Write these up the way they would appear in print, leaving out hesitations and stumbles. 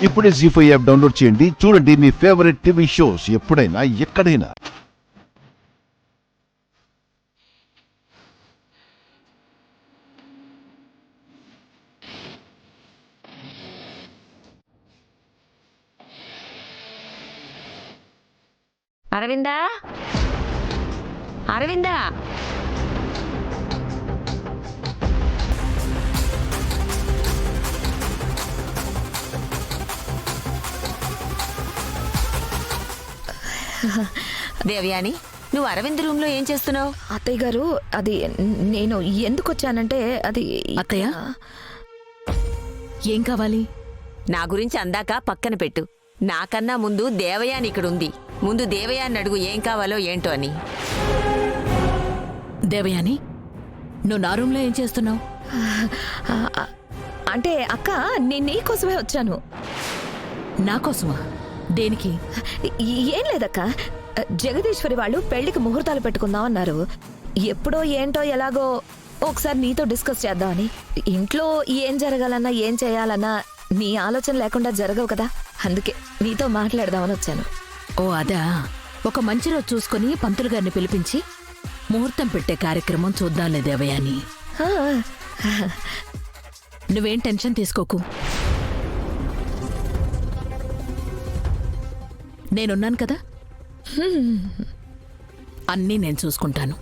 ఇప్పుడే జీ5 app download చేయండి. చూడండి మీ ఫేవరెట్ టీవీ షోస్ ఎప్పుడైనా ఎక్కడైనా. అరవిందా, అరవిందా, దేవయాని, నువ్వు అరవింద్ రూమ్ లో ఏం చేస్తున్నావు? అత్తయ్య గారు, అది నేను ఎందుకు వచ్చానంటే అది అత్తయ్య, ఏం కావాలి? నా గురించి అందాక పక్కన పెట్టు. నాకన్నా ముందు దేవయాని ఇక్కడుంది. ముందు దేవయాని అడుగు ఏం కావాలో ఏంటో అని. దేవయాని, నువ్వు నా రూమ్లో ఏం చేస్తున్నావు? అంటే అక్క, నేను నీ కోసమే వచ్చాను. నా కోసమా? దేనికి? ఏం లేదక్క, జగదీశ్వరి వాళ్ళు పెళ్లికి ముహూర్తాలు పెట్టుకుందాం అన్నారు. ఎప్పుడో ఏంటో ఎలాగో ఒకసారి నీతో డిస్కస్ చేద్దామని. ఇంట్లో ఏం జరగాలన్నా ఏం చేయాలన్నా నీ ఆలోచన లేకుండా జరగవు కదా, అందుకే నీతో మాట్లాడదామని వచ్చాను. ఓ అదా, ఒక మంచి రోజు చూసుకుని పంతులు గారిని పిలిపించి ముహూర్తం పెట్టే కార్యక్రమం చూద్దాంలే దేవయాని. ఆ, నువ్వేం టెన్షన్ తీసుకోకు, నేనున్నాను కదా, అన్నీ నేను చూసుకుంటాను.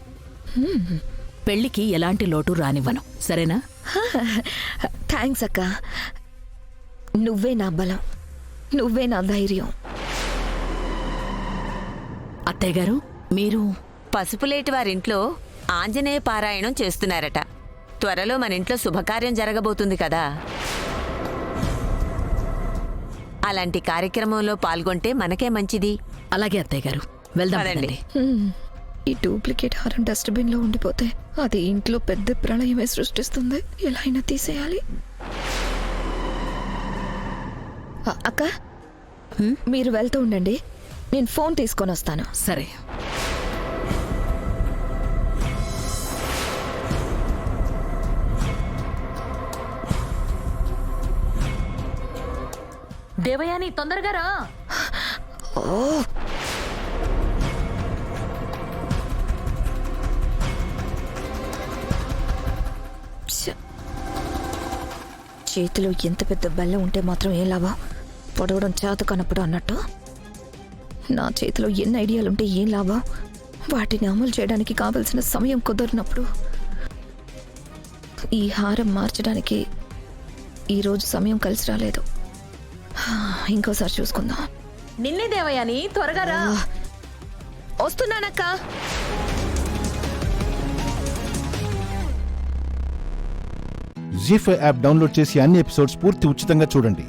పెళ్లికి ఎలాంటి లోటు రానివ్వను, సరేనా? థ్యాంక్స్ అక్క, నువ్వే నా బలం, నువ్వే నా ధైర్యం. అత్తయ్య గారు, మీరు పసుపులేటి వారింట్లో ఆంజనేయ పారాయణం చేస్తున్నారట. త్వరలో మన ఇంట్లో శుభకార్యం జరగబోతుంది కదా. అలాంటి కార్యక్రమంలో పాల్గొంటే మనకే మంచిది. అలాగే అత్తయ్య గారు, వెళ్దాం పదండి. ఈ డూప్లికేట్ హారం డస్ట్బిన్ లో ఉండిపోతే అది ఇంట్లో పెద్ద ప్రళయమే సృష్టిస్తుంది. ఎలా అయినా తీసేయాలి. అక్క, మీరు వెళ్తూ ఉండండి, నేను ఫోన్ తీసుకొని వస్తాను. సరే. దేవయాని, తొందరగా రా. ఓ, చేతిలో ఎంత పెద్ద బెల్లం ఉంటే మాత్రం ఏం లాభం? పొడవడం చేత కనప్పుడు అన్నట్టు నా చేతిలో ఎన్ని ఐడియాలుంటే ఏం లాభం? వాటిని అమలు చేయడానికి కావలసిన సమయం కుదరినప్పుడు ఈ హారం మార్చడానికి ఈరోజు సమయం కలిసి రాలేదు. ఇంకోసారి చూసుకుందాం. నిన్నే దేవయాని, త్వరగా రా. వస్తున్నానక్క. జీ5 యాప్ డౌన్లోడ్ చేసి అన్ని ఎపిసోడ్స్ పూర్తి ఉచితంగా చూడండి.